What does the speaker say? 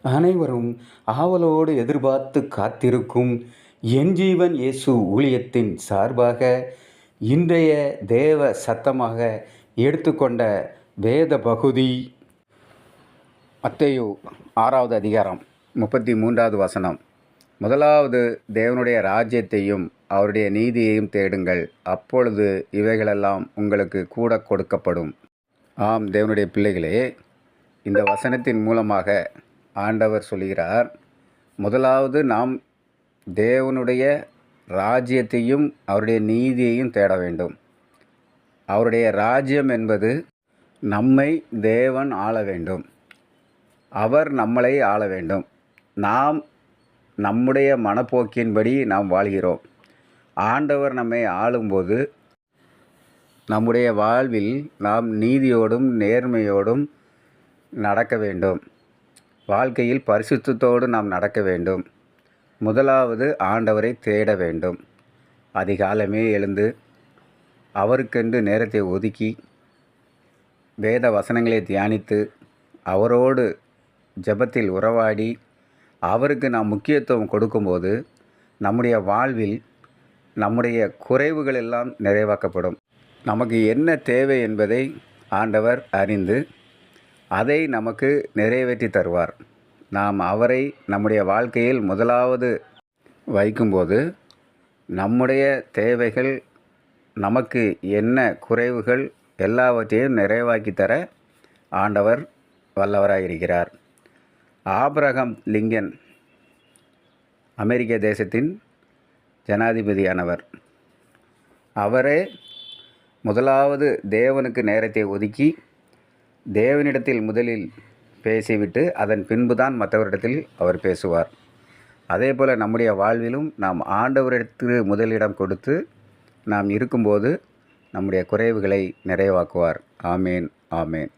அனைவரும் ஆவலோடு எதிர்பார்த்து காத்திருக்கும் என் ஜீவன் இயேசு ஊழியத்தின் சார்பாக இன்றைய தேவ சத்தமாக எடுத்துக்கொண்ட வேத பகுதி மத்தேயு 6வது அதிகாரம் 33வது வசனம். முதலாவது தேவனுடைய ராஜ்யத்தையும் அவருடைய நீதியையும் தேடுங்கள், அப்பொழுது இவைகளெல்லாம் உங்களுக்கு கூட கொடுக்கப்படும். ஆம் தேவனுடைய பிள்ளைகளே, இந்த வசனத்தின் மூலமாக ஆண்டவர் சொல்கிறார், முதலாவது நாம் தேவனுடைய ராஜ்யத்தையும் அவருடைய நீதியையும் தேட வேண்டும். அவருடைய ராஜ்யம் என்பது நம்மை தேவன் ஆள வேண்டும், அவர் நம்மளை ஆள வேண்டும். நாம் நம்முடைய மனப்போக்கின்படி நாம் வாழ்கிறோம். ஆண்டவர் நம்மை ஆளும்போது நம்முடைய வாழ்வில் நாம் நீதியோடும் நேர்மையோடும் நடக்க வேண்டும். வாழ்க்கையில் பரிசுத்தத்தோடு நாம் நடக்க வேண்டும். முதலாவது ஆண்டவரை தேட வேண்டும். அதிகாலமே எழுந்து அவருக்கென்று நேரத்தை ஒதுக்கி வேத வசனங்களை தியானித்து அவரோடு ஜெபத்தில் உறவாடி அவருக்கு நாம் முக்கியத்துவம் கொடுக்கும்போது நம்முடைய வாழ்வில் நம்முடைய குறைவுகள் எல்லாம் நிறைவாக்கப்படும். நமக்கு என்ன தேவை என்பதை ஆண்டவர் அறிந்து அதை நமக்கு நிறைவேற்றி தருவார். நாம் அவரை நம்முடைய வாழ்க்கையில் முதலாவது வைக்கும்போது நம்முடைய தேவைகள், நமக்கு என்ன குறைவுகள் எல்லாவற்றையும் நிறைவாக்கி தர ஆண்டவர் வல்லவராயிருக்கிறார். ஆபிரகாம் லிங்கன் அமெரிக்க தேசத்தின் ஜனாதிபதியானவர். அவரே முதலாவது தேவனுக்கு நேரத்தை ஒதுக்கி தேவனிடத்தில் முதலில் பேசிவிட்டு அதன் பின்புதான் மற்றவரிடத்தில் அவர் பேசுவார். அதே போல் நம்முடைய வாழ்விலும் நாம் ஆண்டவரிடத்துக்கு முதலிடம் கொடுத்து நாம் இருக்கும்போது நம்முடைய குறைவுகளை நிறைவாக்குவார். ஆமேன், ஆமேன்.